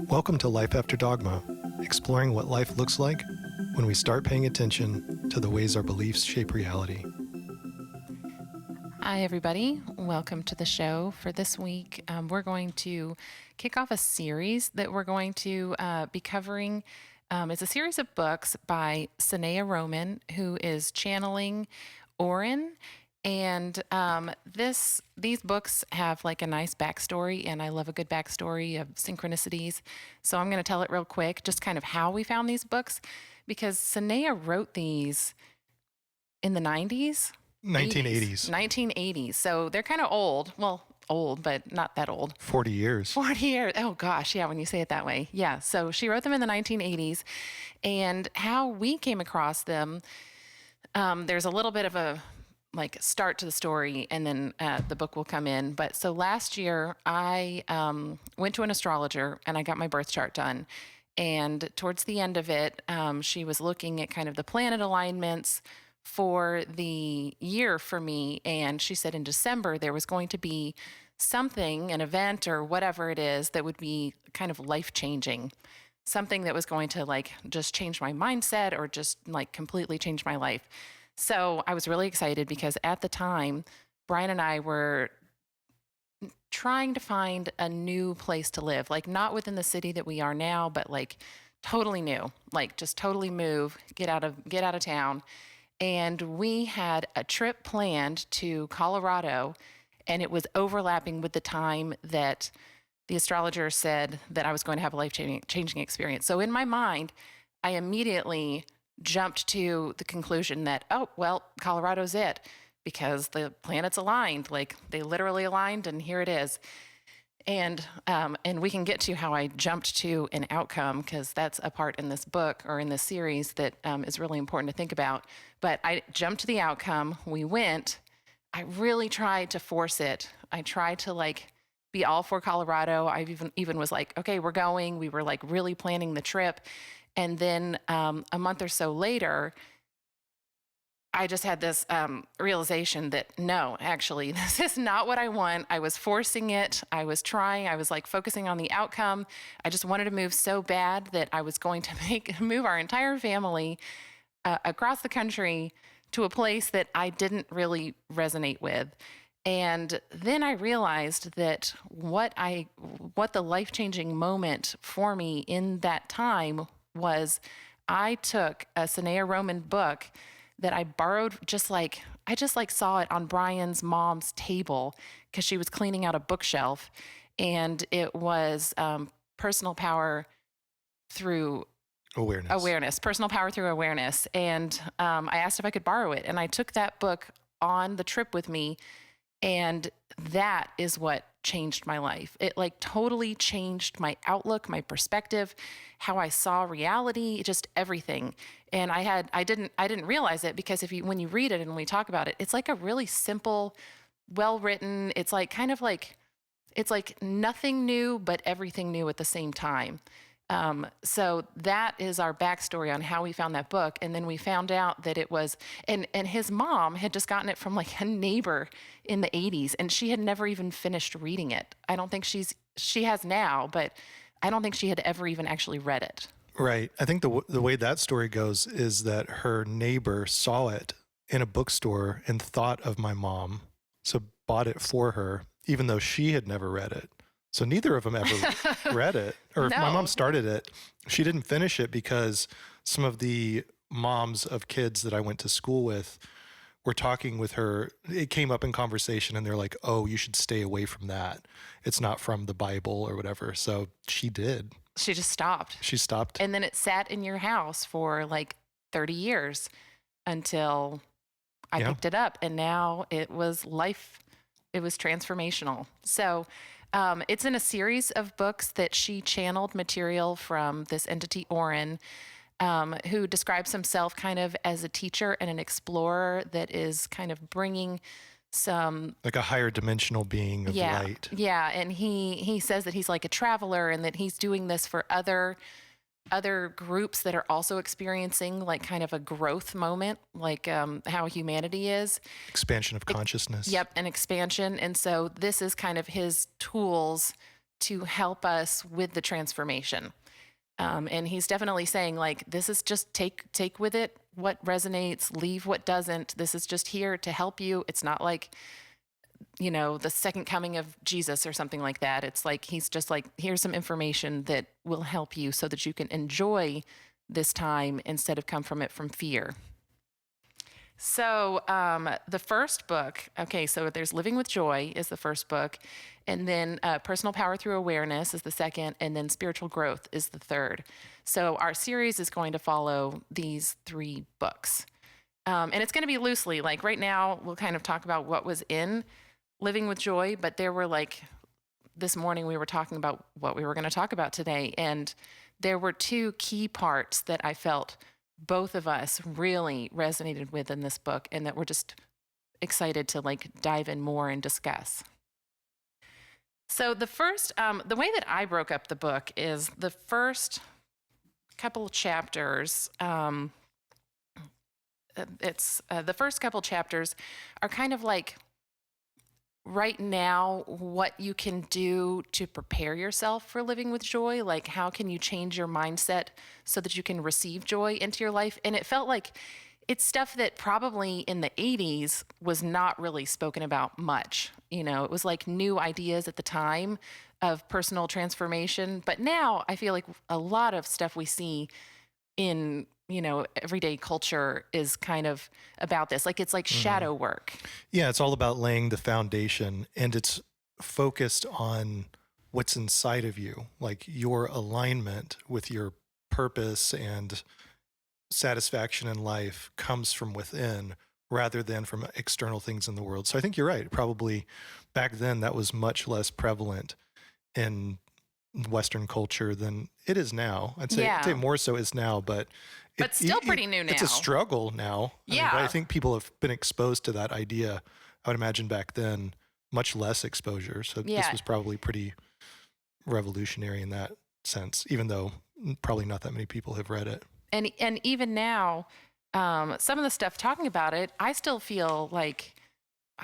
Welcome to Life After Dogma, exploring what life looks like when we start paying attention to the ways our beliefs shape reality. Hi, everybody. Welcome to the show. For this week, we're going to kick off a series that we're going to be covering. It's a series of books by Sanaya, who is channeling Orin. And these books have like a nice backstory, and I love a good backstory of synchronicities. So I'm going to tell it real quick, just kind of how we found these books, because Sanaya wrote these in the 90s. 1980s. 1980s. So they're kind of old. Well, old, but not that old. 40 years. 40 years. Oh, gosh. Yeah, when you say it that way. Yeah. So she wrote them in the 1980s. And how we came across them, there's a little bit of a start to the story, and then the book will come in. But so last year, I went to an astrologer, and I got my birth chart done. And towards the end of it, she was looking at kind of the planet alignments for the year for me. And she said in December, there was going to be something, an event or whatever it is, that would be kind of life-changing. Something that was going to just change my mindset or just completely change my life. So I was really excited because at the time, Brian and I were trying to find a new place to live, not within the city that we are now, but totally new, just totally move, get out of town. And we had a trip planned to Colorado, and it was overlapping with the time that the astrologer said that I was going to have a life-changing experience. So in my mind, I immediately jumped to the conclusion that, oh, well, Colorado's it, because the planets aligned, they literally aligned, and here it is. And we can get to how I jumped to an outcome, because that's a part in this book or in this series that is really important to think about. But I jumped to the outcome. We went. I really tried to force it. I tried to be all for Colorado. I even was okay, we're going. We were really planning the trip. And then a month or so later, I just had this realization that no, actually, this is not what I want. I was forcing it. I was trying. I was focusing on the outcome. I just wanted to move so bad that I was going to move our entire family across the country to a place that I didn't really resonate with. And then I realized that what the life-changing moment for me in that time was, I took a Sanaya book that I borrowed, I just saw it on Brian's mom's table because she was cleaning out a bookshelf, and it was Personal Power Through Awareness, Personal Power Through Awareness. And I asked if I could borrow it, and I took that book on the trip with me, and that is what changed my life. It totally changed my outlook, my perspective, how I saw reality, just everything. And I didn't realize it, because when you read it and we talk about it, it's a really simple, well-written, it's it's nothing new, but everything new at the same time. So that is our backstory on how we found that book. And then we found out that it was, and his mom had just gotten it from a neighbor in the 80s, and she had never even finished reading it. I don't think she has now, but I don't think she had ever even actually read it. Right. I think the way that story goes is that her neighbor saw it in a bookstore and thought of my mom, so bought it for her, even though she had never read it. So neither of them ever read it. Or if my mom started it, she didn't finish it because some of the moms of kids that I went to school with were talking with her. It came up in conversation, and they're like, oh, you should stay away from that. It's not from the Bible or whatever. So she did. She just stopped. She stopped. And then it sat in your house for 30 years until I picked it up. And now it was life. It was transformational. So it's in a series of books that she channeled material from this entity, Orin, who describes himself kind of as a teacher and an explorer that is kind of bringing some... a higher dimensional being of light. Yeah, and he says that he's a traveler, and that he's doing this for other groups that are also experiencing kind of a growth moment, how humanity is. Expansion of consciousness. Yep, an expansion. And so this is kind of his tools to help us with the transformation. And he's definitely saying like, this is just take with it what resonates, leave what doesn't. This is just here to help you. It's not like, the second coming of Jesus or something like that. It's like, he's just like, here's some information that will help you so that you can enjoy this time instead of come from it from fear. So the first book, okay, so there's Living with Joy is the first book, and then Personal Power Through Awareness is the second, and then Spiritual Growth is the third. So our series is going to follow these 3 books. And it's going to be loosely, like right now, we'll kind of talk about what was in Living with Joy, but there were like, this morning we were talking about what we were going to talk about today, and there were 2 key parts that I felt both of us really resonated with in this book and that we're just excited to like dive in more and discuss. So the first, the way that I broke up the book is the first couple chapters. It's the first couple chapters are kind of like right now what you can do to prepare yourself for living with joy. Like, how can you change your mindset so that you can receive joy into your life? And it felt like it's stuff that probably in the 80s was not really spoken about much. It was like new ideas at the time of personal transformation. But now I feel like a lot of stuff we see in everyday culture is kind of about this. Like, it's like shadow work. Yeah, it's all about laying the foundation, and it's focused on what's inside of you, like your alignment with your purpose and satisfaction in life comes from within rather than from external things in the world. So I think you're right. Probably back then that was much less prevalent in Western culture than it is now. I'd say more so is now, but still pretty new now. It's a struggle now. Yeah. But I think people have been exposed to that idea. I would imagine back then much less exposure. So this was probably pretty revolutionary in that sense, even though probably not that many people have read it. And even now, some of the stuff talking about it, I still feel like,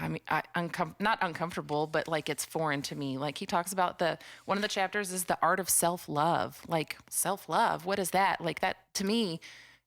not uncomfortable, but like it's foreign to me. Like, he talks about one of the chapters is the art of self-love. Like, self-love, what is that? Like, that to me,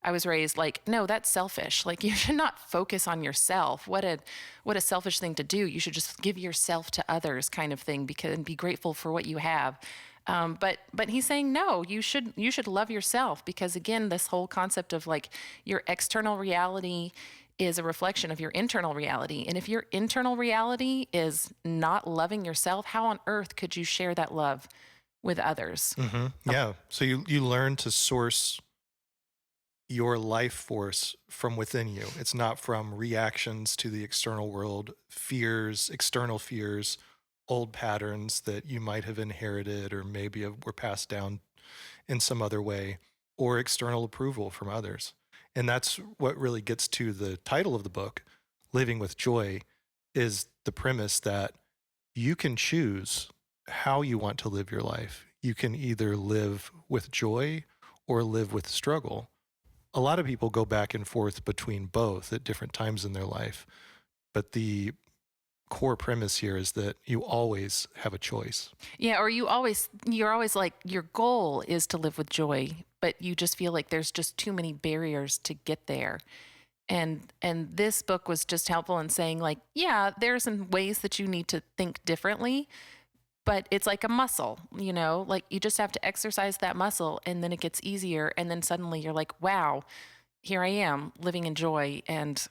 I was raised like, no, that's selfish. Like, you should not focus on yourself. What a selfish thing to do. You should just give yourself to others, kind of thing, and be grateful for what you have. But he's saying, no, you should love yourself, because again, this whole concept of like your external reality is a reflection of your internal reality. And if your internal reality is not loving yourself, how on earth could you share that love with others? Mm-hmm. Yeah. So you learn to source your life force from within you. It's not from reactions to the external world, fears, external fears, old patterns that you might have inherited or maybe were passed down in some other way, or external approval from others. And that's what really gets to the title of the book, Living with Joy, is the premise that you can choose how you want to live your life. You can either live with joy or live with struggle. A lot of people go back and forth between both at different times in their life, but the core premise here is that you always have a choice. Yeah, or you're always like, your goal is to live with joy, but you just feel like there's just too many barriers to get there. And this book was just helpful in saying like, yeah, there are some ways that you need to think differently, but it's like a muscle, like you just have to exercise that muscle and then it gets easier. And then suddenly you're like, wow, here I am living in joy. And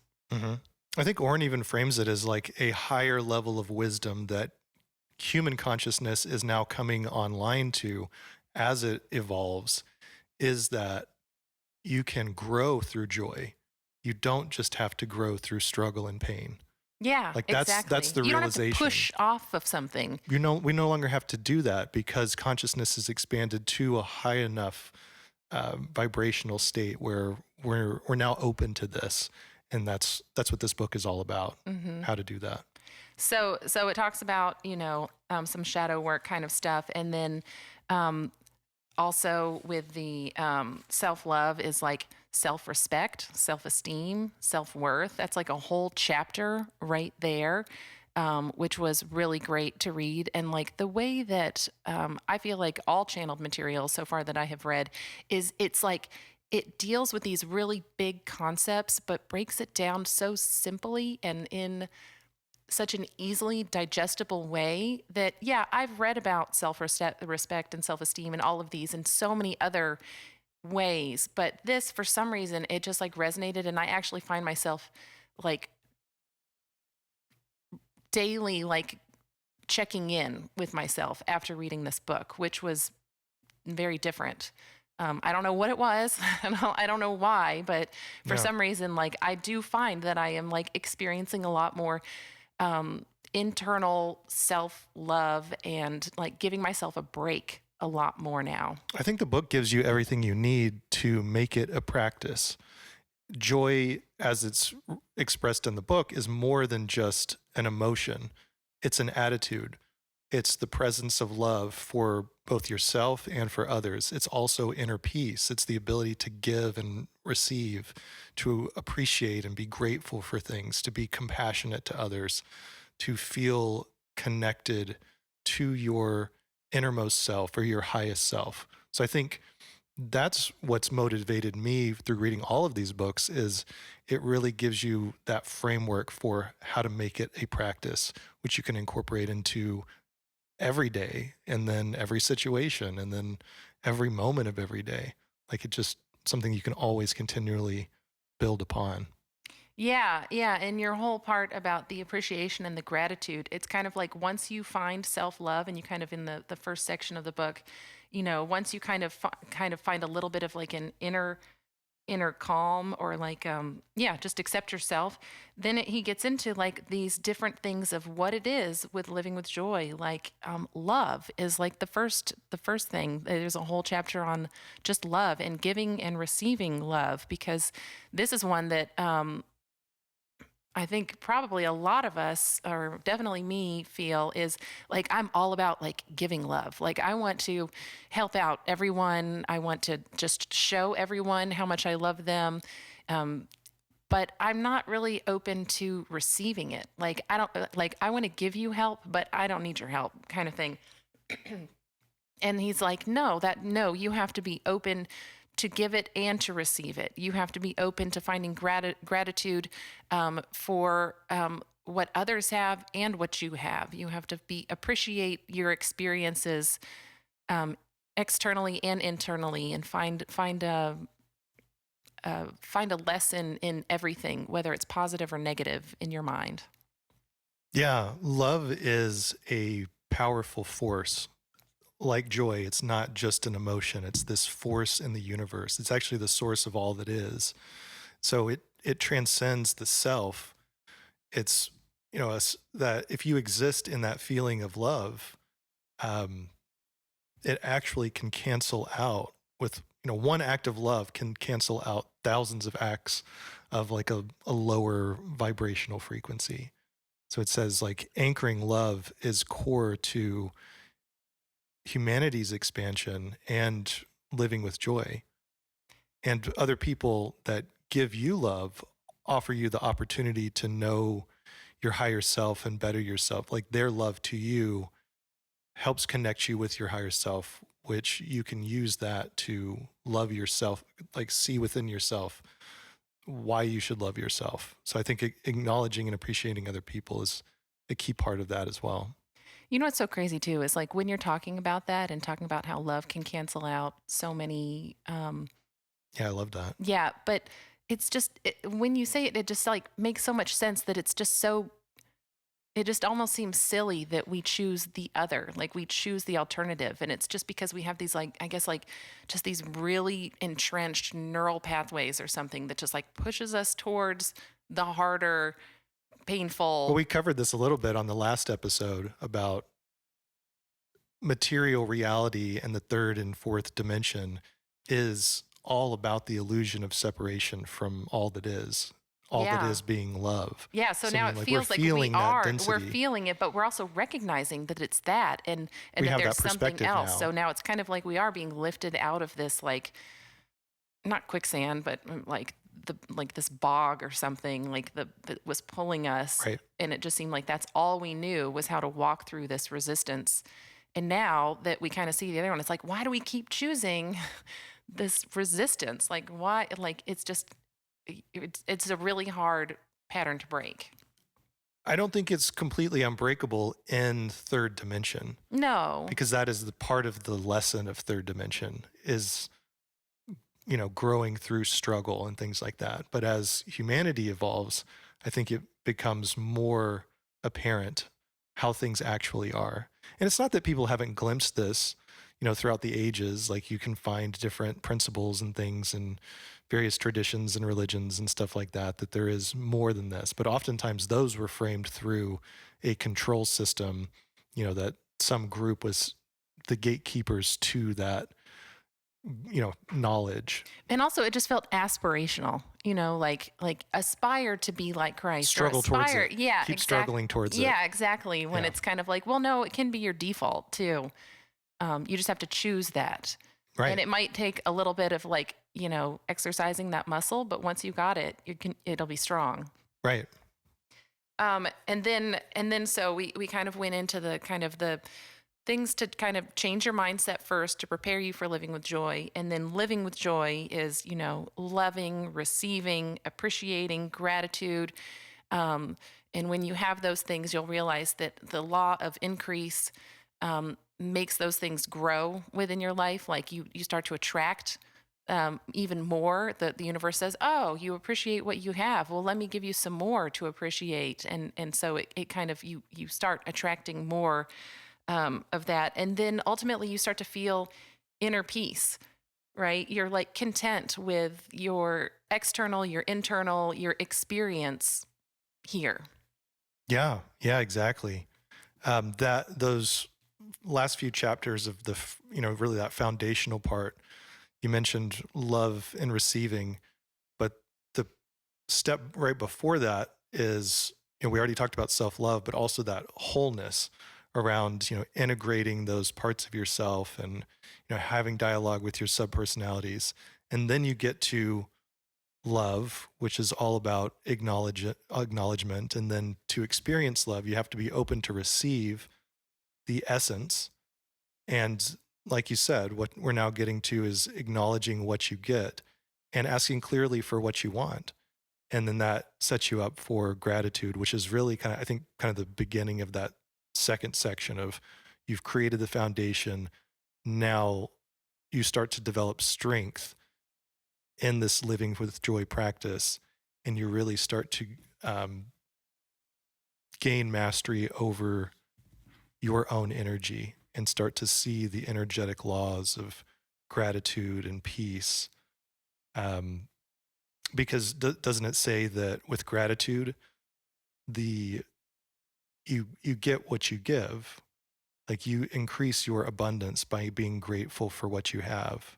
I think Orin even frames it as like a higher level of wisdom that human consciousness is now coming online to as it evolves, is that you can grow through joy. You don't just have to grow through struggle and pain. Yeah, like exactly. That's the you realization. Don't have to push off of something. We no longer have to do that because consciousness is expanded to a high enough vibrational state where we're now open to this. And that's what this book is all about, how to do that. So it talks about, some shadow work kind of stuff. And then also with the self-love is like self-respect, self-esteem, self-worth. That's like a whole chapter right there. which was really great to read. And like the way that I feel like all channeled material so far that I have read is it's like it deals with these really big concepts, but breaks it down so simply and in such an easily digestible way that, yeah, I've read about respect and self esteem and all of these and so many other ways. But this, for some reason, it just like resonated. And I actually find myself like daily, like checking in with myself after reading this book, which was very different. I don't know what it was. I don't know why, but for Yeah. some reason, like I do find that I am like experiencing a lot more internal self love and like giving myself a break a lot more now. I think the book gives you everything you need to make it a practice. Joy, as it's expressed in the book, is more than just an emotion, it's an attitude. It's the presence of love for both yourself and for others. It's also inner peace. It's the ability to give and receive, to appreciate and be grateful for things, to be compassionate to others, to feel connected to your innermost self or your highest self. So I think that's what's motivated me through reading all of these books is it really gives you that framework for how to make it a practice which you can incorporate into every day and then every situation and then every moment of every day. Like it just something you can always continually build upon. Yeah, yeah. And your whole part about the appreciation and the gratitude, it's kind of like once you find self love and you kind of in the first section of the book, once you kind of find a little bit of like an inner calm or like yeah, just accept yourself, then he gets into like these different things of what it is with living with joy, like love is like the first thing. There's a whole chapter on just love and giving and receiving love, because this is one that I think probably a lot of us, or definitely me, feel is like I'm all about like giving love. Like I want to help out everyone. I want to just show everyone how much I love them. Um, but I'm not really open to receiving it. Like I don't like I want to give you help, but I don't need your help, kind of thing. And he's like, no, you have to be open to give it and to receive it. You have to be open to finding gratitude for what others have and what you have. You have to appreciate your experiences um, externally and internally, and find a lesson in everything, whether it's positive or negative in your mind. Yeah, love is a powerful force. Like joy, it's not just an emotion, it's this force in the universe. It's actually the source of all that is. So it transcends the self. It's that if you exist in that feeling of love, um, it actually can cancel out with one act of love can cancel out thousands of acts of like a lower vibrational frequency. So it says like anchoring love is core to humanity's expansion and living with joy. And other people that give you love offer you the opportunity to know your higher self and better yourself. Like their love to you helps connect you with your higher self, which you can use that to love yourself, like see within yourself why you should love yourself. So I think acknowledging and appreciating other people is a key part of that as well. You know what's so crazy too is like when you're talking about that and talking about how love can cancel out so many Yeah, I love that. yeah, but it's just when you say it, it just like makes so much sense that it's just so. It just almost seems silly that we choose the other, like we choose the alternative, and it's just because we have these like I guess like just these really entrenched neural pathways or something that just like pushes us towards the harder, Well, painful. we covered this a little bit on the last episode about material reality and the third and fourth dimension is all about the illusion of separation from all that Yeah. is being love. Yeah, so So I now mean, it like we're feels like we feeling that are we're density. feeling it, but we're also recognizing that it's that, and We that have there's that something perspective else. So now. now it's kind of like we are being lifted out of this like not quicksand, but like the like this bog or something like that was pulling us, Right. and it just seemed like that's all we knew was how to walk through this resistance. And now that we kind of see the other one, it's like, why do we keep choosing this resistance? Like, why? Like, it's just, it's a really hard pattern to break. I don't think it's completely unbreakable in third dimension, No. because that is the part of the lesson of third dimension is, growing through struggle and things like that. But as humanity evolves, I think it becomes more apparent how things actually are. And it's not that people haven't glimpsed this, throughout the ages. Like, you can find different principles and things in various traditions and religions and stuff like that, that there is more than this. But oftentimes those were framed through a control system, that some group was the gatekeepers to that, knowledge. And also it just felt aspirational, like aspire to be like Christ, or Struggle towards aspire. it. Yeah, Keep exactly. struggling towards it. Yeah, exactly. When Yeah. it's kind of like, well, no, it can be your default too. You just have to choose that. And Right. it might take a little bit of like, exercising that muscle, but once you got it, it'll be strong. Right. And then so we kind of went into the kind of the things to kind of change your mindset first to prepare you for living with joy. And then living with joy is, loving, receiving, appreciating, gratitude. And when you have those things, you'll realize that the law of increase makes those things grow within your life. Like you start to attract even more. The universe says, oh, you appreciate what you have. Well, let me give you some more to appreciate. And so it kind of, you start attracting more of that. And then ultimately you start to feel inner peace, right? You're like content with your external, your internal, your experience here. Yeah. Yeah, exactly. That those last few chapters of really that foundational part, you mentioned love and receiving, but the step right before that is, we already talked about self-love, but also that wholeness around, integrating those parts of yourself and, having dialogue with your subpersonalities. And then you get to love, which is all about acknowledgement. And then to experience love, you have to be open to receive the essence. And like you said, what we're now getting to is acknowledging what you get and asking clearly for what you want. And then that sets you up for gratitude, which is really kind of, I think, kind of the beginning of that second section of, you've created the foundation. Now you start to develop strength in this living with joy practice, and you really start to um, gain mastery over your own energy and start to see the energetic laws of gratitude and peace. Because doesn't it say that with gratitude, the you get what you give? Like, you increase your abundance by being grateful for what you have.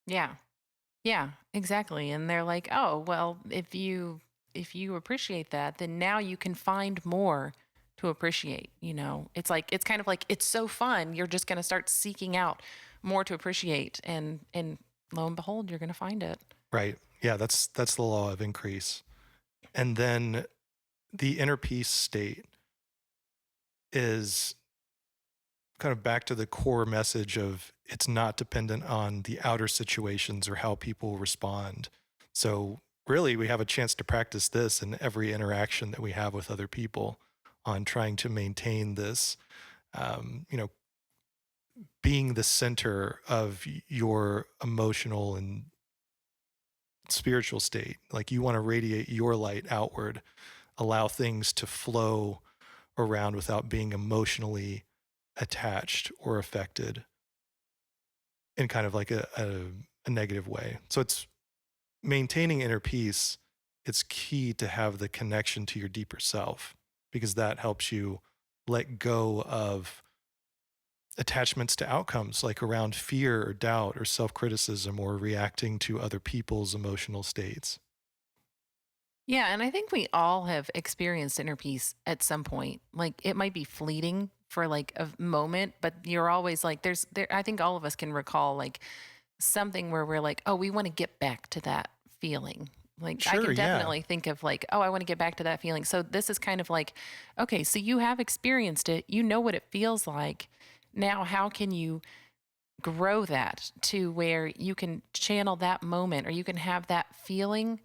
Yeah. Yeah, exactly. And they're like, "Oh, well, if you appreciate that, then now you can find more to appreciate, you know." It's like it's kind of like it's so fun, you're just going to start seeking out more to appreciate, and lo and behold, you're going to find it. Right. Yeah, that's the law of increase. And then the inner peace state is kind of back to the core message of, it's not dependent on the outer situations or how people respond. So really, we have a chance to practice this in every interaction that we have with other people, on trying to maintain this, um, you know, being the center of your emotional and spiritual state. Like, you want to radiate your light outward, allow things to flow around without being emotionally attached or affected in kind of like a negative way. So it's maintaining inner peace. It's key to have the connection to your deeper self, because that helps you let go of attachments to outcomes, like around fear or doubt or self criticism or reacting to other people's emotional states. Yeah, and I think we all have experienced inner peace at some point. Like it might be fleeting for like a moment, but you're always like I think all of us can recall like something where we're like, "Oh, we want to get back to that feeling. Like I Sure, can yeah. definitely think of like, oh, I want to get back to that feeling. So this is kind of like, okay, so you have experienced it. You know what it feels like. Now, how can you grow that to where you can channel that moment or you can have that feeling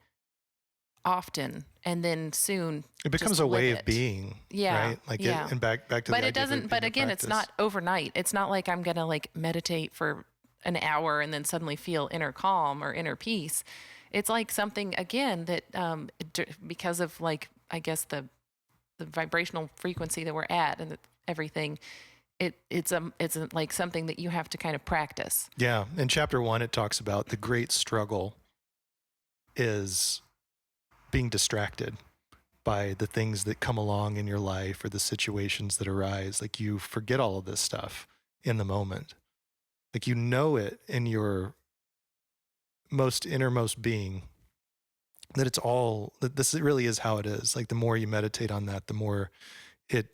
often and then soon It just becomes a live way of it. being, Yeah. right? Like it, Yeah. and back to But the it idea of doesn't, it but being a again, it's practice. not overnight. It's not like I'm going to like meditate for an hour and then suddenly feel inner calm or inner peace. It's like something again that because of like I guess the vibrational frequency that we're at and everything, it's like something that you have to kind of practice. Yeah. In chapter 1, it talks about the great struggle is being distracted by the things that come along in your life or the situations that arise. Like you forget all of this stuff in the moment. Like you know it in your most innermost being that it's all that this really is how it is. Like the more you meditate on that, the more it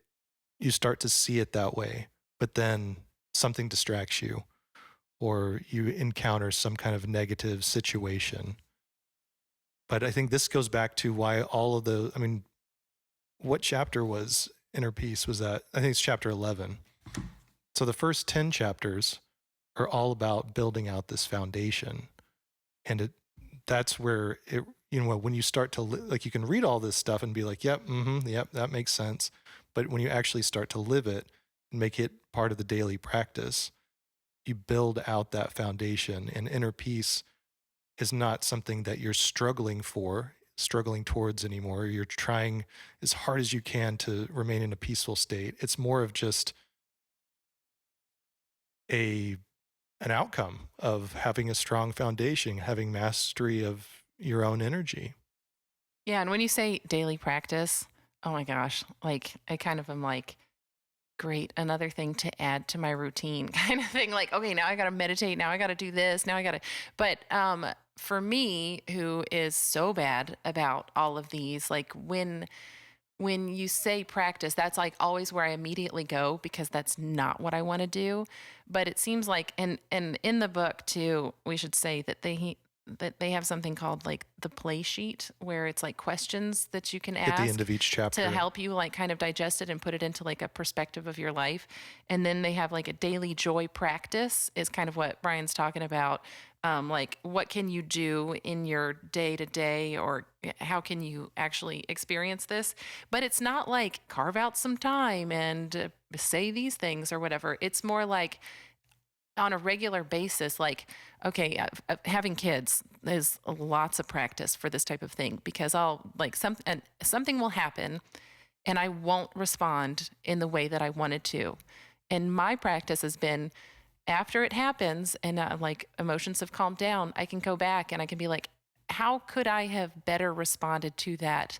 you start to see it that way. But then something distracts you or you encounter some kind of negative situation. But I think this goes back to why all of the, I mean, what chapter was Inner Peace? Was that? I think it's chapter 11. So the first 10 chapters are all about building out this foundation. And that's where it, when you start to, like, you can read all this stuff and be like, yep, yep, that makes sense. But when you actually start to live it and make it part of the daily practice, you build out that foundation. And inner peace is not something that you're struggling towards anymore. You're trying as hard as you can to remain in a peaceful state. It's more of just a an outcome of having a strong foundation, having mastery of your own energy. Yeah, and when you say daily practice, oh my gosh, like I kind of am like, great, another thing to add to my routine kind of thing. Like, okay, now I got to meditate, now I got to do this, now I got to. But for me, who is so bad about all of these, like when you say practice, that's like always where I immediately go because that's not what I want to do. But it seems like, and in the book too, we should say that they have something called like the play sheet where it's like questions that you can At the end ask of each to chapter, help you like kind of digest it and put it into like a perspective of your life. And then they have like a daily joy practice is kind of what Brian's talking about. Like what can you do in your day to day or how can you actually experience this? But it's not like carve out some time and say these things or whatever. It's more like on a regular basis, like, okay, having kids is lots of practice for this type of thing because I'll like something will happen and I won't respond in the way that I wanted to. And my practice has been after it happens and like emotions have calmed down, I can go back and I can be like, how could I have better responded to that?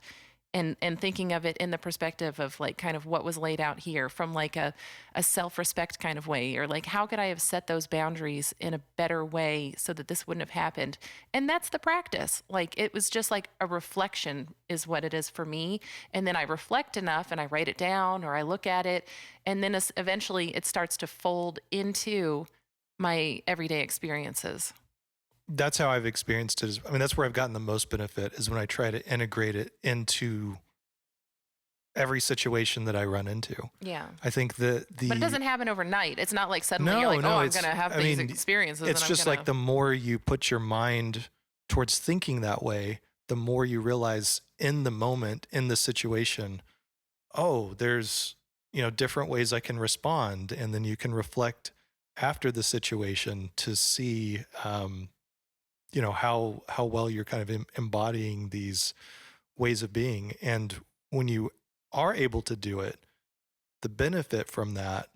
And thinking of it in the perspective of like kind of what was laid out here from like a self-respect kind of way or like how could I have set those boundaries in a better way so that this wouldn't have happened. And that's the practice. Like it was just like a reflection is what it is for me. And then I reflect enough and I write it down or I look at it and then eventually it starts to fold into my everyday experiences. that's how I've experienced it. I mean, that's where I've gotten the most benefit is when I try to integrate it into every situation that I run into. Yeah. I think that But it the doesn't happen overnight. It's not like suddenly you're no, like, oh, no, I'm going to have I these mean, experiences and it's I'm just going like to. the more you put your mind towards thinking that way, the more you realize in the moment, in the situation, oh, there's, different ways I can respond. And then you can reflect after the situation to see, how well you're kind of embodying these ways of being. And when you are able to do it, the benefit from that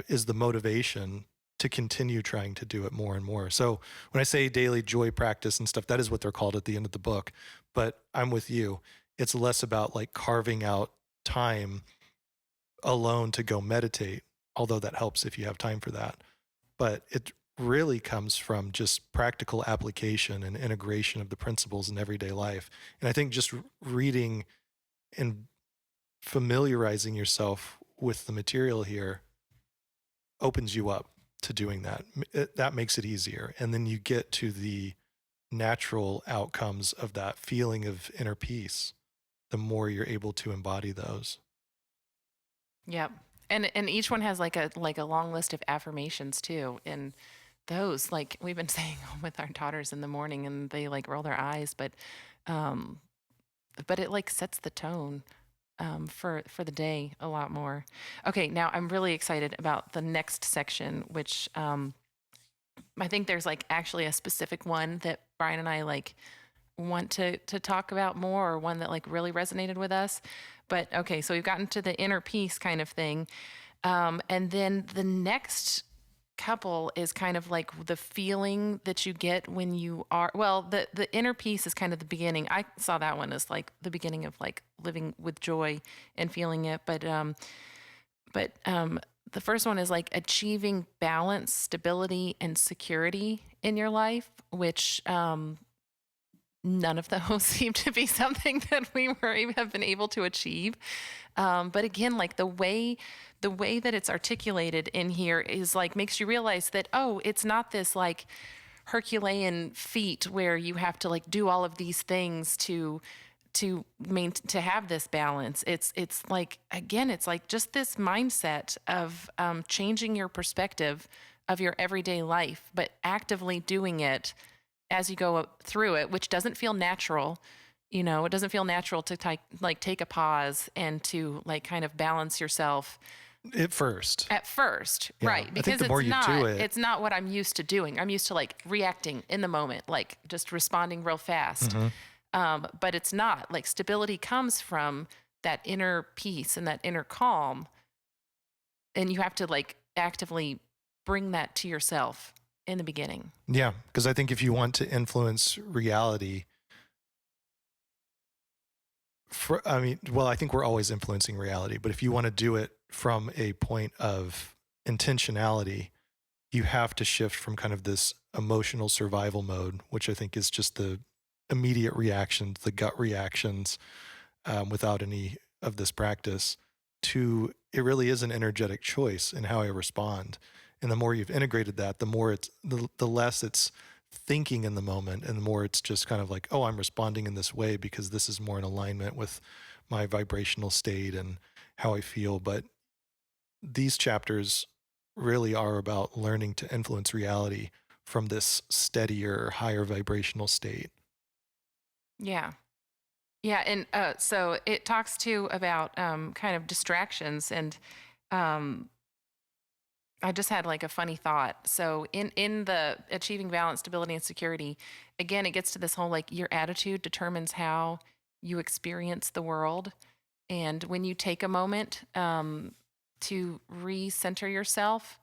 is the motivation to continue trying to do it more and more. So when I say daily joy practice and stuff, that is what they're called at the end of the book. But I'm with you. It's less about like carving out time alone to go meditate, although that helps if you have time for that. But it really comes from just practical application and integration of the principles in everyday life. And I think just reading and familiarizing yourself with the material here opens you up to doing that. That makes it easier. And then you get to the natural outcomes of that feeling of inner peace, the more you're able to embody those. Yep. And each one has like a long list of affirmations too. And those, like we've been saying with our daughters in the morning, and they like roll their eyes, um but it like sets the tone for the day a lot more. Okay, now I'm really excited about the next section, which I think there's like actually a specific one that Brian and I like want to talk about more, or one that like really resonated with us. But okay, so we've gotten to the inner peace kind of thing, and then the next couple is kind of like the feeling that you get when you are, well, the inner peace is kind of the beginning. I saw that one as like the beginning of like living with joy and feeling it. But the first one is like achieving balance, stability, and security in your life, which none of those seem to be something that have been able to achieve. But again, like the way that it's articulated in here is like makes you realize that, oh, it's not this like Herculean feat where you have to like do all of these things to have this balance. It's like, again, it's like just this mindset of changing your perspective of your everyday life, but actively doing it as you go through it, which doesn't feel natural. It doesn't feel natural to take a pause and to like kind of balance yourself At first. at first, Yeah. right? I think Because the more you do it, it's not what I'm used to doing. I'm used to like reacting in the moment, like just responding real fast. mhm. But it's not. Like stability comes from that inner peace and that inner calm, and you have to like actively bring that to yourself in the beginning. Yeah, because I think if you want to influence reality, I think we're always influencing reality, but if you want to do it from a point of intentionality, you have to shift from kind of this emotional survival mode, which I think is just the immediate reactions, the gut reactions, without any of this practice, to it really is an energetic choice in how I respond. And the more you've integrated that, the more the less it's thinking in the moment, and the more it's just kind of like, oh, I'm responding in this way because this is more in alignment with my vibrational state and how I feel. But these chapters really are about learning to influence reality from this steadier, higher vibrational state. Yeah. Yeah. And so it talks too about kind of distractions. And um, I just had like a funny thought. So in the achieving balance, stability, and security, again, it gets to this whole like your attitude determines how you experience the world. And when you take a moment to recenter yourself,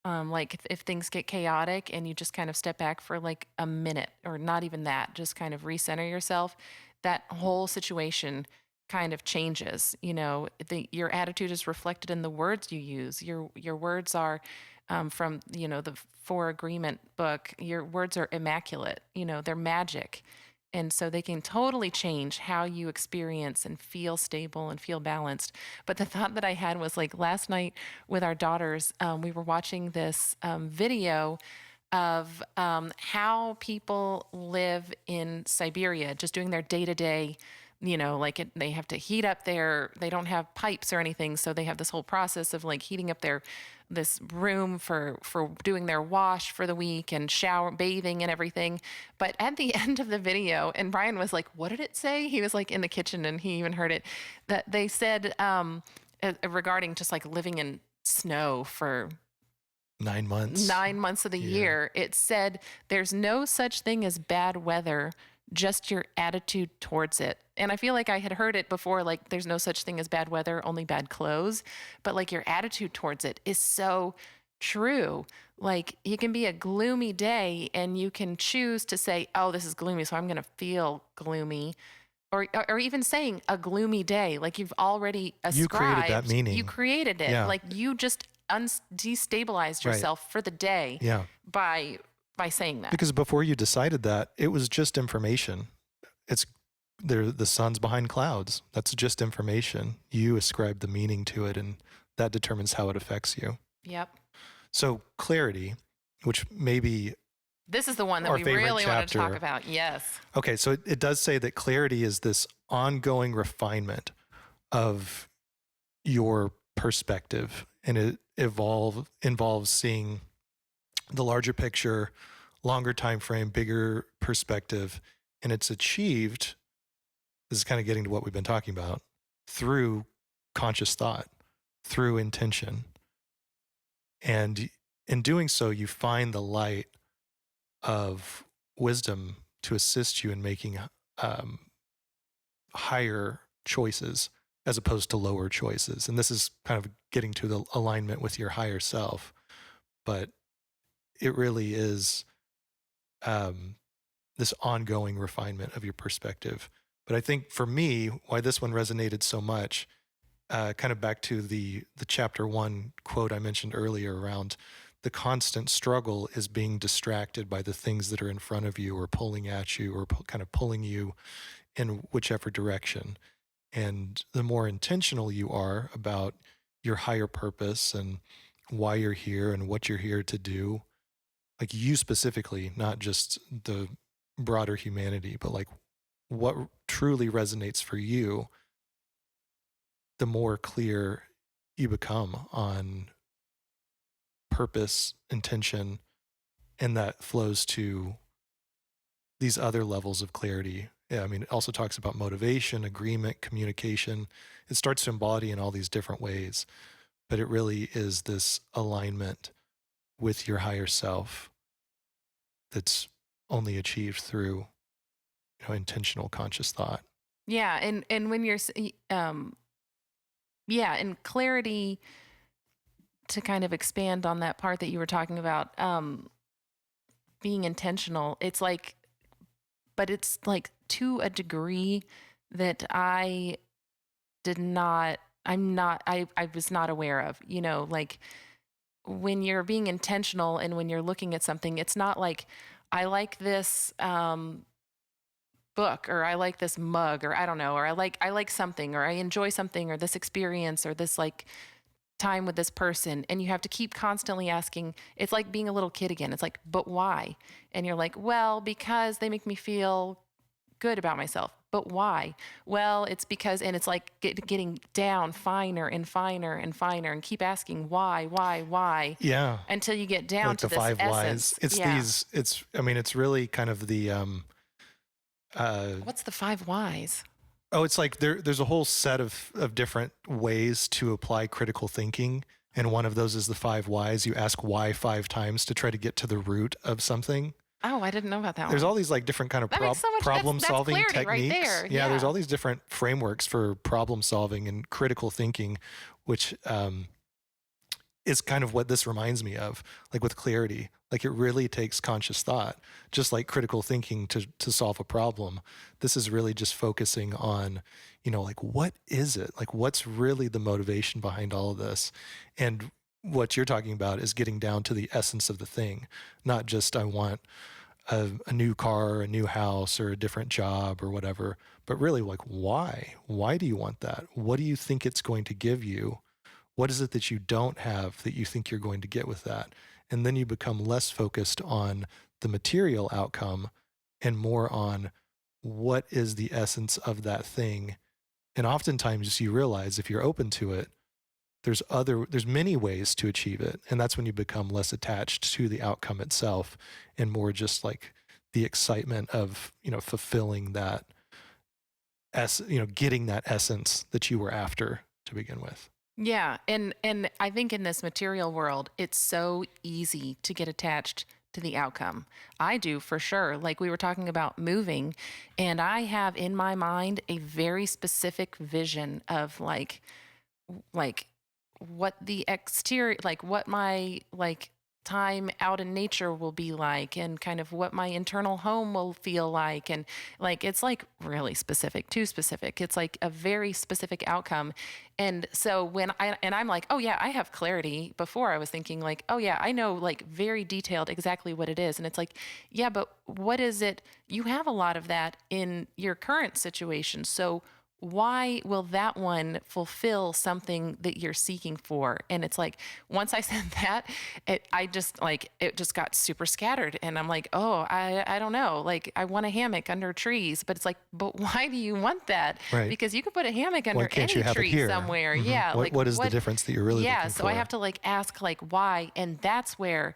like if things get chaotic and you just kind of step back for like a minute, or not even that, just kind of recenter yourself, that whole situation kind of changes. Your attitude is reflected in the words you use. Your words are from the Four Agreement book. Your words are immaculate. They're magic. And so they can totally change how you experience and feel stable and feel balanced. But the thought that I had was like last night with our daughters, we were watching this video of how people live in Siberia, just doing their day to day. They have to heat up they don't have pipes or anything. So they have this whole process of like heating up this room for doing their wash for the week and shower, bathing and everything. But at the end of the video, and Brian was like, what did it say? He was like in the kitchen and he even heard it, that they said regarding just like living in snow for 9 months. 9 months of the Yeah. year. It said there's no such thing as bad weather, just your attitude towards it. And I feel like I had heard it before, like there's no such thing as bad weather, only bad clothes. But like your attitude towards it is so true. Like it can be a gloomy day and you can choose to say, oh, this is gloomy, so I'm going to feel gloomy. Or even saying a gloomy day, like you've already You created that ascribed, you meaning. created it. Yeah. Like you just destabilized Right. yourself for the day Yeah. by saying that. Because before you decided that, it was just information. It's the sun's behind clouds. That's just information. You ascribe the meaning to it, and that determines how it affects you. Yep. So clarity, which maybe This is the one that our we favorite really wanted to talk chapter. about. Yes. Okay, so it does say that clarity is this ongoing refinement of your perspective, and it involves seeing the larger picture, longer time frame, bigger perspective, and it's achieved. This is kind of getting to what we've been talking about through conscious thought, through intention, and in doing so, you find the light of wisdom to assist you in making um, higher choices as opposed to lower choices. And this is kind of getting to the alignment with your higher self. But it really is this ongoing refinement of your perspective. But I think for me, why this one resonated so much, kind of back to the chapter 1 quote I mentioned earlier around the constant struggle is being distracted by the things that are in front of you or pulling at you or kind of pulling you in whichever direction. And the more intentional you are about your higher purpose and why you're here and what you're here to do, like you specifically, not just the broader humanity, but like what truly resonates for you, the more clear you become on purpose, intention, and that flows to these other levels of clarity. Yeah, I mean, it also talks about motivation, agreement, communication. It starts to embody in all these different ways, but it really is this alignment with your higher self that's only achieved through, intentional conscious thought. Yeah. And when yeah, and clarity, to kind of expand on that part that you were talking about, being intentional, it's like, but it's like to a degree that I was not aware of, like when you're being intentional and when you're looking at something, it's not like I like this book, or I like this mug, or I don't know, or I like something, or I enjoy something, or this experience, or this like time with this person, and you have to keep constantly asking. It's like being a little kid again. It's like, but why? And you're like, well, because they make me feel good about myself. But why? Well, it's because, and it's like getting down finer and finer and finer, and keep asking why, Yeah, until you get down like to the this five whys. essence. Yeah. I mean, it's really kind of the What's the five whys? oh, it's like there's a whole set of different ways to apply critical thinking. And one of those is the five whys. You ask why 5 times to try to get to the root of something. Oh, I didn't know about that There's one. all these like different kind of That makes so much. problem That's solving clarity right techniques. there. Yeah, there's Yeah. all these different frameworks for problem solving and critical thinking, which is kind of what this reminds me of, like with clarity. Like it really takes conscious thought, just like critical thinking to solve a problem. This is really just focusing on, like what is it? Like what's really the motivation behind all of this? And what you're talking about is getting down to the essence of the thing, not just I want a new car, a new house, or a different job or whatever, but really like why? Why do you want that? What do you think it's going to give you? What is it that you don't have that you think you're going to get with that? And then you become less focused on the material outcome and more on what is the essence of that thing. And oftentimes you realize if you're open to it, there's many ways to achieve it. And that's when you become less attached to the outcome itself and more just like the excitement of, fulfilling that getting that essence that you were after to begin with. Yeah, and I think in this material world, it's so easy to get attached to the outcome. I do for sure. Like we were talking about moving, and I have in my mind a very specific vision of like what the exterior, like what my like time out in nature will be like, and kind of what my internal home will feel like. And like it's like really specific, too specific. It's like a very specific outcome. And so I'm like, oh yeah, I have clarity. Before I was thinking like, oh yeah, I know like very detailed exactly what it is. And it's like, yeah, but what is it? You have a lot of that in your current situation. So why will that one fulfill something that you're seeking for? And it's like, once I said that, it just got super scattered. And I'm like, oh, I don't know. Like, I want a hammock under trees, but it's like, but why do you want that? Right. Because you could put a hammock Why under can't you any have it tree here? somewhere. Yeah. Like, What is the what? difference that you're really Yeah. looking So I have for? to like ask, like, why? And that's where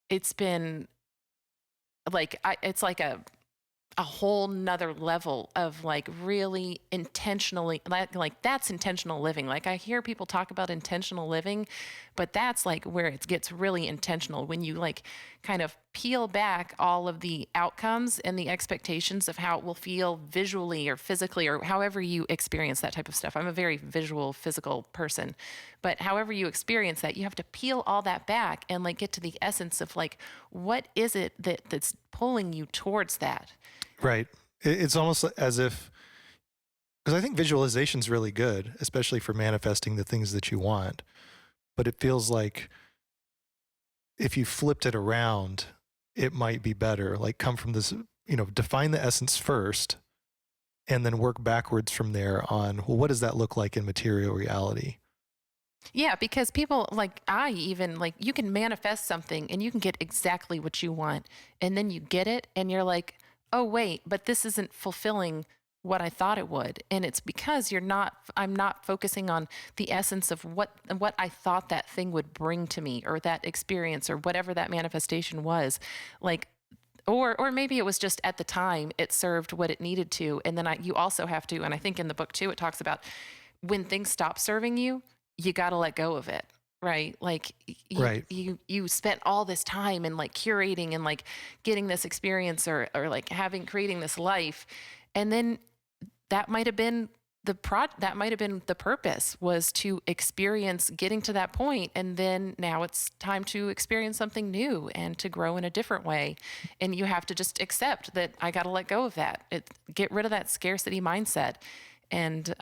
it's been like, it's like a whole nother level of like really intentionally like that's intentional living. Like I hear people talk about intentional living, but that's like where it gets really intentional when you like kind of peel back all of the outcomes and the expectations of how it will feel visually or physically or however you experience that type of stuff. I'm a very visual physical person, but however you experience that, you have to peel all that back and like get to the essence of like what is it that's pulling you towards that. Right. It's almost as if, because I think visualization is really good, especially for manifesting the things that you want. But it feels like if you flipped it around, it might be better. Like come from this, define the essence first and then work backwards from there on, well, what does that look like in material reality? Yeah, because people like I even like you can manifest something and you can get exactly what you want. And then you get it and you're like, oh, wait, but this isn't fulfilling what I thought it would. And it's because I'm not focusing on the essence of what I thought that thing would bring to me or that experience or whatever that manifestation was. Like, or maybe it was just at the time it served what it needed to. And then you also have to, and I think in the book too, it talks about when things stop serving you, you got to let go of it, right? Like Right. you spent all this time and like curating and like getting this experience or like creating this life, and then that might have been that might have been the purpose, was to experience getting to that point, and then now it's time to experience something new and to grow in a different way. And you have to just accept that I got to let go of that. Get rid of that scarcity mindset, and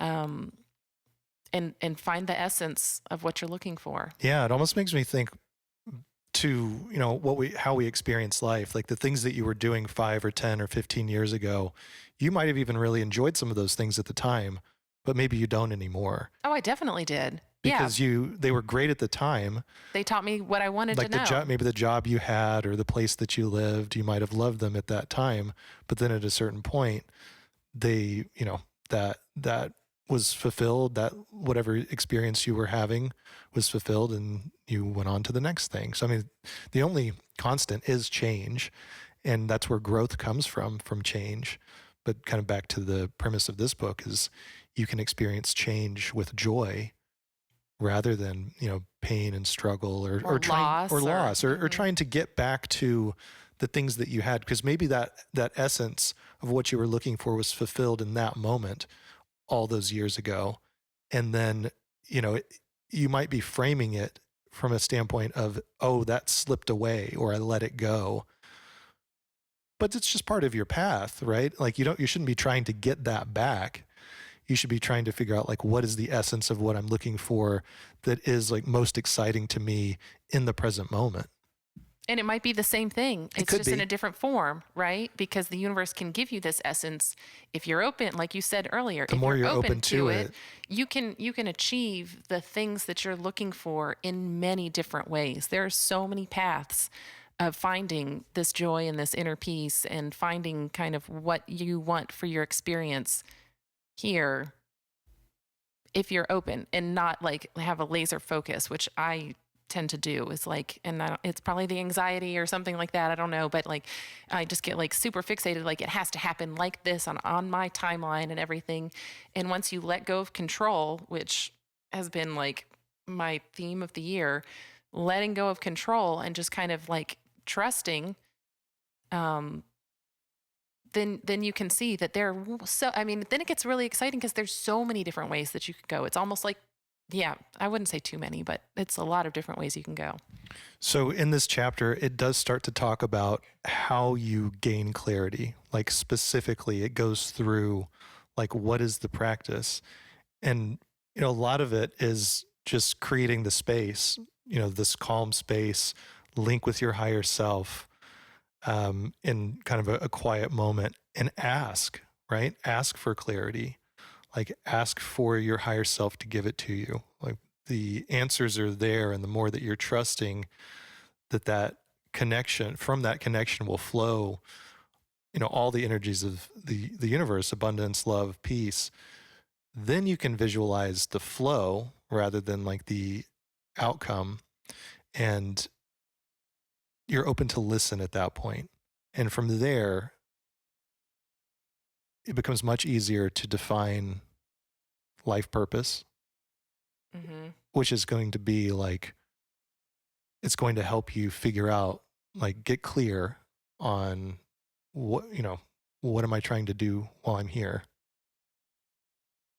and find the essence of what you're looking for. Yeah. It almost makes me think to, how we experience life, like the things that you were doing 5 or 10 or 15 years ago, you might have even really enjoyed some of those things at the time, but maybe you don't anymore Oh, I definitely did. Yeah, because they were great at the time. they taught me what I wanted to Like the know. job, maybe the job you had or the place that you lived, you might have loved them at that time, but then at a certain point, they, that was fulfilled, that whatever experience you were having was fulfilled and you went on to the next thing. So I mean, the only constant is change, and that's where growth comes from change. But kind of back to the premise of this book is you can experience change with joy rather than, pain and struggle or Or trying or loss or loss or trying to get back to the things that you had, because maybe that essence of what you were looking for was fulfilled in that moment all those years ago. And then, you might be framing it from a standpoint of, oh, that slipped away or I let it go. But it's just part of your path, right? Like you shouldn't be trying to get that back. You should be trying to figure out like what is the essence of what I'm looking for that is like most exciting to me in the present moment. and it might be the same thing. It It's could just in be. a different form, right? Because the universe can give you this essence if you're open, like you said earlier, The if more you're you're open open to to it, it, you can achieve the things that you're looking for in many different ways. There are so many paths of finding this joy and this inner peace and finding kind of what you want for your experience here, if you're open and not like have a laser focus, which I tend to do, is like, and it's probably the anxiety or something like that. I don't know, but like, I just get like super fixated. Like it has to happen like this on my timeline and everything. And once you let go of control, which has been like my theme of the year, letting go of control and just kind of like trusting, um, then you can see that I mean, then it gets really exciting because there's so many different ways that you could go. It's almost like, yeah, I wouldn't say too many, but it's a lot of different ways you can go. so in this chapter, it does start to talk about how you gain clarity. Like specifically, it goes through like what is the practice, and a lot of it is just creating the space. This calm space, link with your higher self, in kind of a quiet moment, and ask. Right, ask for clarity. like ask for your higher self to give it to you. Like the answers are there, and the more that you're trusting that connection, from that connection will flow, all the energies of the universe, abundance, love, peace. Then you can visualize the flow rather than like the outcome, and you're open to listen at that point. And from there, it becomes much easier to define life purpose, Mm-hmm. which is going to be like, it's going to help you figure out, like, get clear on what am I trying to do while I'm here.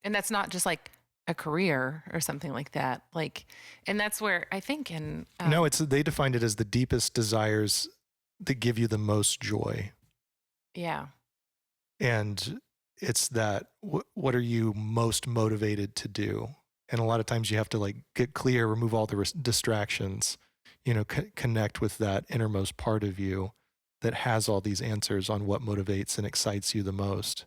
And that's not just like a career or something like that. Like, and that's where I think in, No, they defined it as the deepest desires that give you the most joy. yeah. And it's that, what are you most motivated to do? And a lot of times you have to like get clear, remove all the distractions, connect with that innermost part of you that has all these answers on what motivates and excites you the most.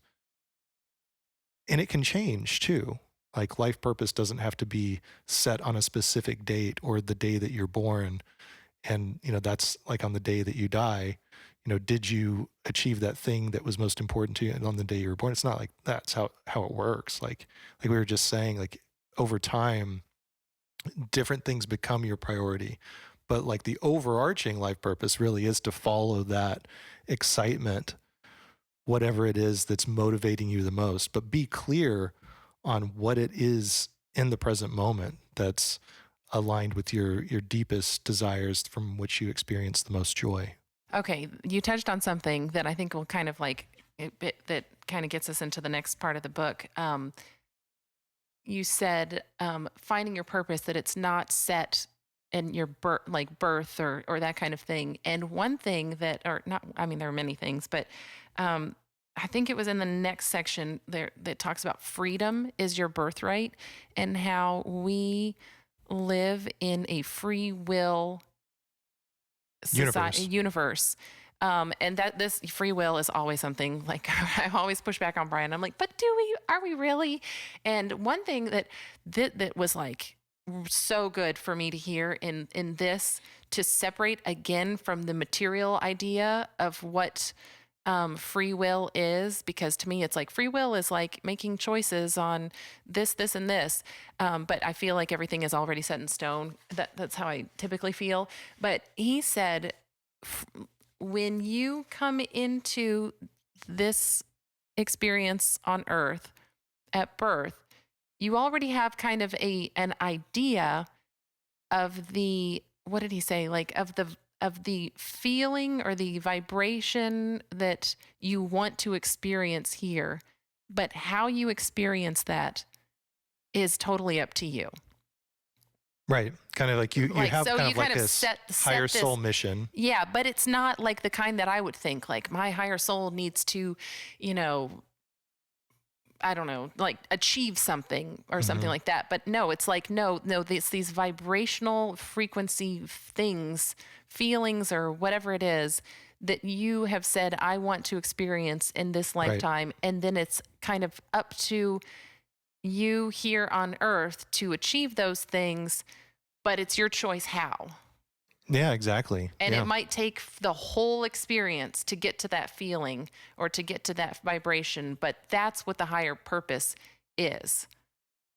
And it can change too. Like life purpose doesn't have to be set on a specific date or the day that you're born. And, that's like on the day that you die, did you achieve that thing that was most important to you on the day you were born? It's not like that's how it works. Like we were just saying, like over time, different things become your priority. But like the overarching life purpose really is to follow that excitement, whatever it is that's motivating you the most, but be clear on what it is in the present moment that's aligned with your deepest desires from which you experience the most joy. Okay. You touched on something that I think will kind of like, that kind of gets us into the next part of the book. You said finding your purpose, that it's not set in your birth or that kind of thing. And one thing that, or not, I mean, there are many things, but I think it was in the next section there that talks about freedom is your birthright, and how we live in a free will society Universe. universe. And that this free will is always something like I always push back on Brian. I'm like, but are we really? And one thing that was like so good for me to hear in this, to separate again from the material idea of what free will is, because to me it's like free will is like making choices on this and this, but I feel like everything is already set in stone. That's how I typically feel. But he said, when you come into this experience on earth at birth, you already have kind of an idea of the, what did he say, like of the feeling or the vibration that you want to experience here, but how you experience that is totally up to you. Right. Kind of like you Like, have so kind you of like kind of this set higher this, soul mission. yeah, but it's not like the kind that I would think like my higher soul needs to, you know, I don't know, like achieve something or something Mm-hmm. like that. But no, it's like, no, these vibrational frequency things, feelings, or whatever it is that you have said, I want to experience in this Right. lifetime. And then it's kind of up to you here on earth to achieve those things, but it's your choice how. Yeah, exactly. And it Yeah. might take the whole experience to get to that feeling or to get to that vibration, but that's what the higher purpose is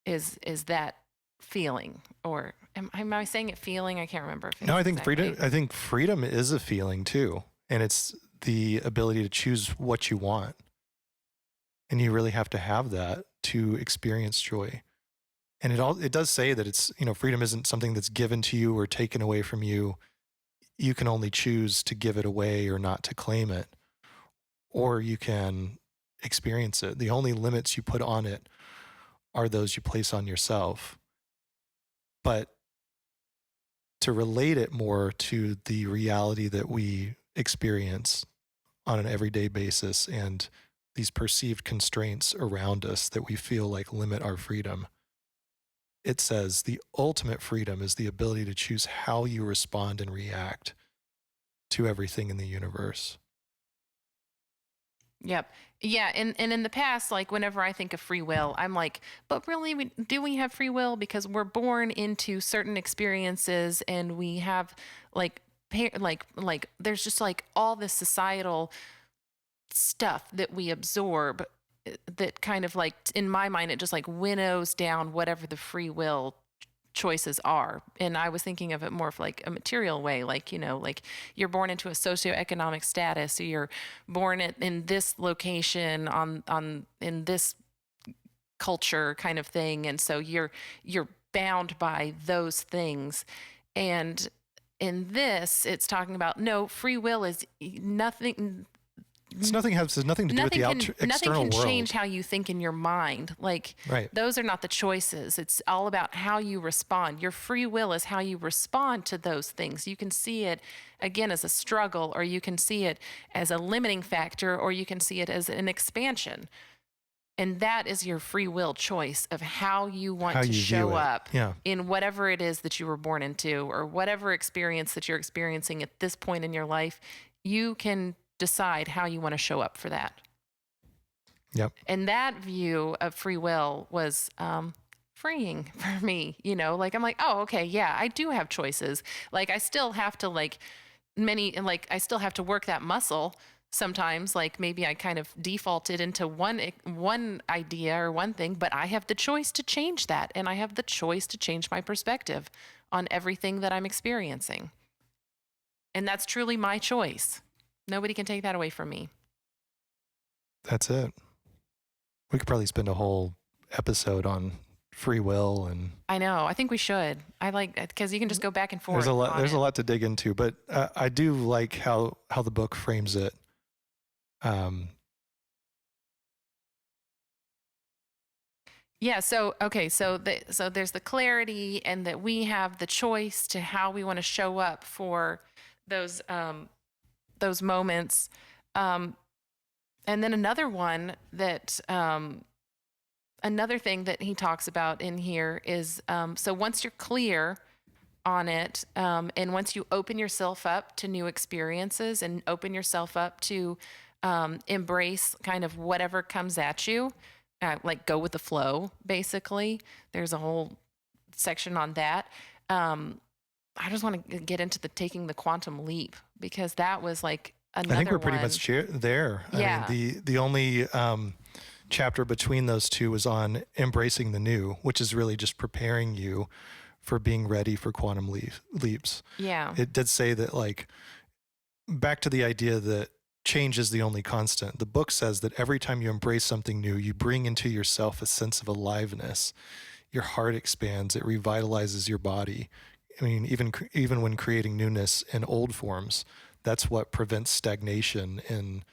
is that feeling. Or am I saying it feeling? I can't remember if No, it's I think exactly. freedom is a feeling too. And it's the ability to choose what you want. And you really have to have that to experience joy. And it does say that it's, freedom isn't something that's given to you or taken away from you. You can only choose to give it away or not to claim it, or you can experience it. The only limits you put on it are those you place on yourself. But to relate it more to the reality that we experience on an everyday basis and these perceived constraints around us that we feel like limit our freedom, it says the ultimate freedom is the ability to choose how you respond and react to everything in the universe. Yep. Yeah. And in the past, like whenever I think of free will, I'm like, but really, do we have free will? Because we're born into certain experiences and we have like, there's just like all this societal stuff that we absorb that kind of like, in my mind, it just like winnows down whatever the free will choices are. And I was thinking of it more of like a material way, like, like you're born into a socioeconomic status. So you're born in this location in this culture kind of thing. And so you're bound by those things. And in this, it's talking about no, free will is nothing. It's nothing has nothing to do with the Nothing external can change world. how you think in your mind. Like Right. those are not the choices. It's all about how you respond. Your free will is how you respond to those things. You can see it again as a struggle, or you can see it as a limiting factor, or you can see it as an expansion. And that is your free will choice of how you want How to you view show it. up Yeah. in whatever it is that you were born into, or whatever experience that you're experiencing at this point in your life. You can decide how you want to show up for that. Yep. And that view of free will was freeing for me. Like I'm like, oh, okay, yeah, I do have choices. Like I still have to I still have to work that muscle sometimes. Like maybe I kind of defaulted into one idea or one thing, but I have the choice to change that, and I have the choice to change my perspective on everything that I'm experiencing. And that's truly my choice. Nobody can take that away from me. That's it. We could probably spend a whole episode on free will, and I know. I think we should. I like because you can just go back and forth. there's a lot to dig into, but I do like how the book frames it. Yeah. So okay. So there's the clarity, and that we have the choice to how we want to show up for those moments. And then another one that another thing that he talks about in here is so once you're clear on it, and once you open yourself up to new experiences and open yourself up to embrace kind of whatever comes at you, like go with the flow, basically. There's a whole section on that. I just want to get into the taking the quantum leap, because that was like another I think we're pretty one. much there. Yeah. I mean, the only chapter between those two was on embracing the new, which is really just preparing you for being ready for quantum leaps. Yeah. It did say that, like, back to the idea that change is the only constant. The book says that every time you embrace something new, you bring into yourself a sense of aliveness. Your heart expands. It revitalizes your body. I mean, even when creating newness in old forms, that's what prevents stagnation in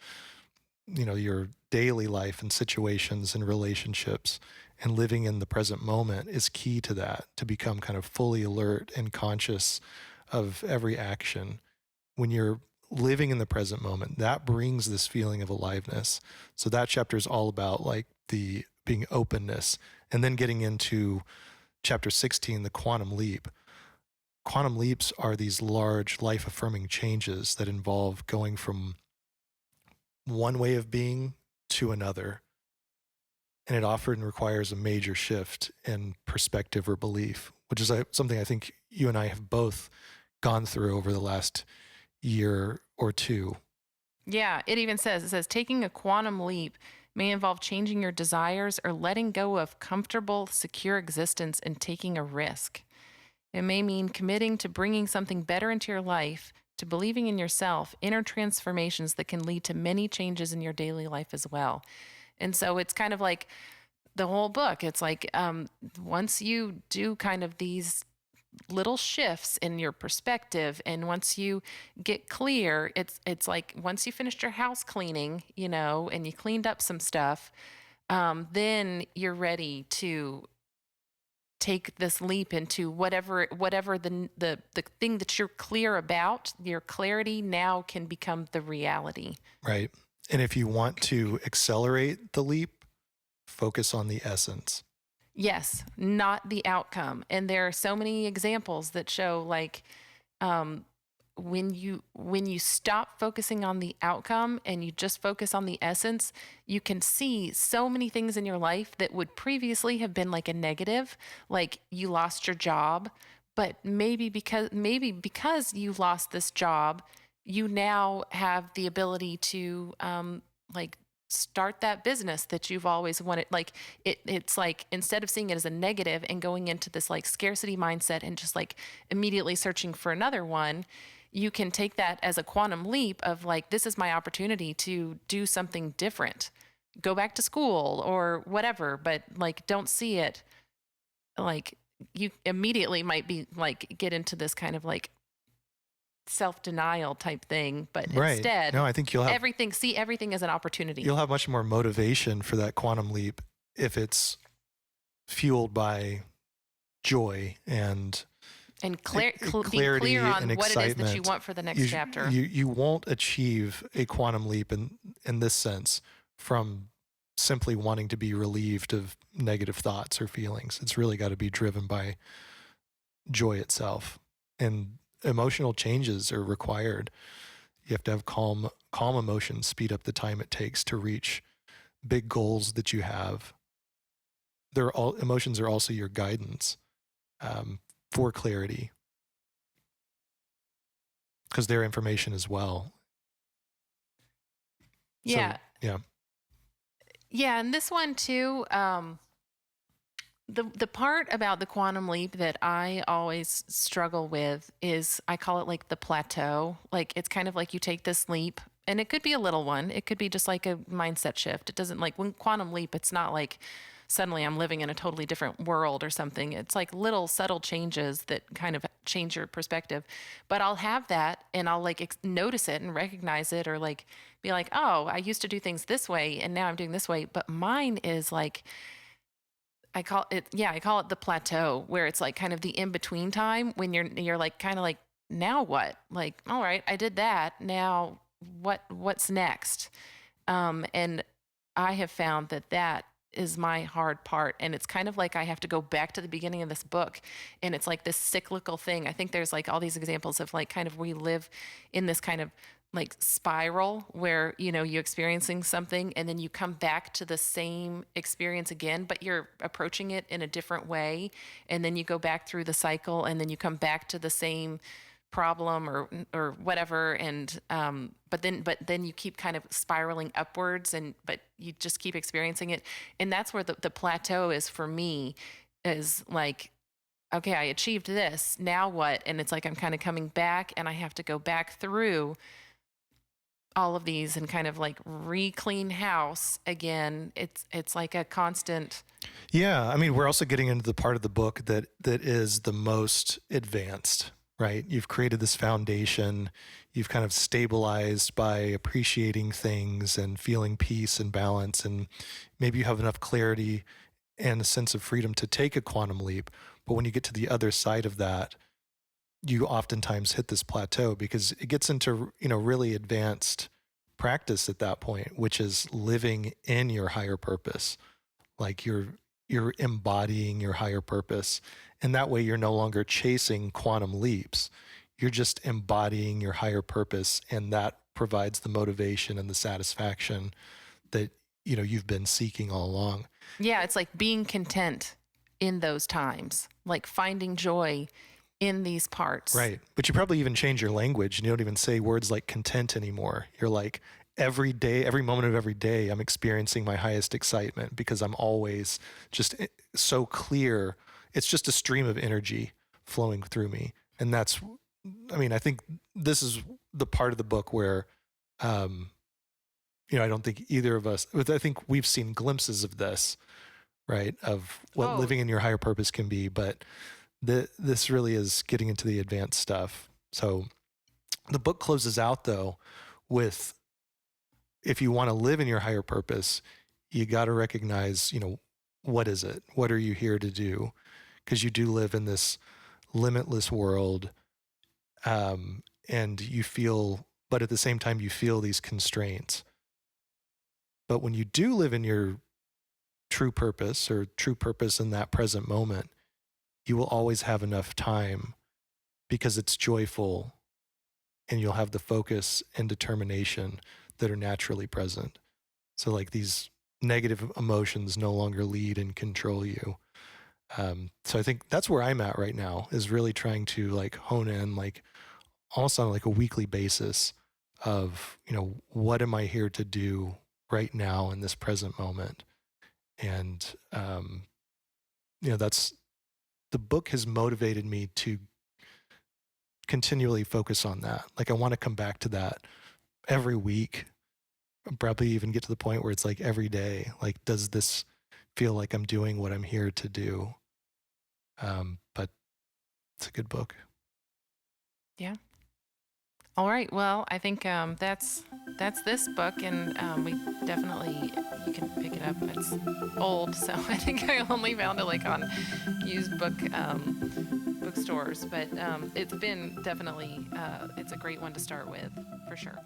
your daily life and situations and relationships. And living in the present moment is key to that, to become kind of fully alert and conscious of every action. When you're living in the present moment, that brings this feeling of aliveness. So that chapter is all about like the being openness, and then getting into chapter 16, the quantum leap. Quantum leaps are these large life affirming changes that involve going from one way of being to another. And it often requires a major shift in perspective or belief, which is something I think you and I have both gone through over the last year or two. Yeah, it says taking a quantum leap may involve changing your desires or letting go of comfortable, secure existence and taking a risk. It may mean committing to bringing something better into your life, to believing in yourself, inner transformations that can lead to many changes in your daily life as well. And so it's kind of like the whole book. It's like once you do kind of these little shifts in your perspective, and once you get clear, it's like once you finished your house cleaning, and you cleaned up some stuff, then you're ready to take this leap into whatever the thing that you're clear about. Your clarity now can become the reality. Right. And if you want to accelerate the leap, focus on the essence. Yes, not the outcome. And there are so many examples that show like when you stop focusing on the outcome and you just focus on the essence, you can see so many things in your life that would previously have been like a negative, like you lost your job, but maybe because you lost this job, you now have the ability to like start that business that you've always wanted. Like it's like instead of seeing it as a negative and going into this like scarcity mindset and just like immediately searching for another one, you can take that as a quantum leap of like, this is my opportunity to do something different, go back to school or whatever, but like, don't see it like you immediately might be like, get into this kind of like self denial type thing. But Right. No, instead, I think see everything as an opportunity you'll have much more motivation for that quantum leap if it's fueled by joy and and being clarity clear on and what it is that you excitement. want for the next chapter. You won't achieve a quantum leap in this sense from simply wanting to be relieved of negative thoughts or feelings. It's really got to be driven by joy itself, and emotional changes are required. You have to have calm emotions speed up the time it takes to reach big goals that you have. Emotions are also your guidance for clarity, because they're information as well. Yeah. So yeah. Yeah. And this one too, the part about the quantum leap that I always struggle with is I call it like the plateau. Like it's kind of like you take this leap and it could be a little one. It could be just like a mindset shift. It doesn't like when quantum leap, it's not like suddenly I'm living in a totally different world or something. It's like little subtle changes that kind of change your perspective. But I'll have that and I'll like notice it and recognize it or like be like, oh, I used to do things this way and now I'm doing this way. But mine is like, I call it the plateau where it's like kind of the in between time when you're like kind of like, now what? Like, all right, I did that. Now what's next? And I have found that that is my hard part. And it's kind of like I have to go back to the beginning of this book. And it's like this cyclical thing. I think there's like all these examples of like kind of we live in this kind of like spiral where, you know, you're experiencing something and then you come back to the same experience again, but you're approaching it in a different way. And then you go back through the cycle and then you come back to the same problem or whatever and but then you keep kind of spiraling upwards and but you just keep experiencing it, and that's where the plateau is for me, is like, okay, I achieved this, now what? And it's like I'm kind of coming back and I have to go back through all of these and kind of like re-clean house again. It's like a constant. Yeah, I mean, we're also getting into the part of the book that is the most advanced, right? You've created this foundation, you've kind of stabilized by appreciating things and feeling peace and balance, and maybe you have enough clarity and a sense of freedom to take a quantum leap. But when you get to the other side of that, you oftentimes hit this plateau because it gets into, really advanced practice at that point, which is living in your higher purpose. Like you're embodying your higher purpose, and that way you're no longer chasing quantum leaps. You're just embodying your higher purpose, and that provides the motivation and the satisfaction that you've been seeking all along. Yeah, it's like being content in those times, like finding joy in these parts. Right. But you probably even change your language and you don't even say words like content anymore. You're like, every day, every moment of every day, I'm experiencing my highest excitement because I'm always just so clear. It's just a stream of energy flowing through me. And that's, I think this is the part of the book where, I don't think either of us, I think we've seen glimpses of this, right? Of what living in your higher purpose can be. But this really is getting into the advanced stuff. So the book closes out though with, if you want to live in your higher purpose, you got to recognize, what is it? What are you here to do? Because you do live in this limitless world, and you feel, but at the same time, you feel these constraints. But when you do live in your true purpose or true purpose in that present moment, you will always have enough time because it's joyful and you'll have the focus and determination that are naturally present. So like these negative emotions no longer lead and control you. So I think that's where I'm at right now, is really trying to like hone in, like almost on like a weekly basis of, what am I here to do right now in this present moment? And, that's, the book has motivated me to continually focus on that. Like I want to come back to that every week, probably even get to the point where it's like every day, like, does this feel like I'm doing what I'm here to do? But it's a good book. Yeah. All right. Well, I think that's this book, and we definitely you can pick it up. It's old, so I think I only found it like on used bookstores, but it's been definitely it's a great one to start with for sure.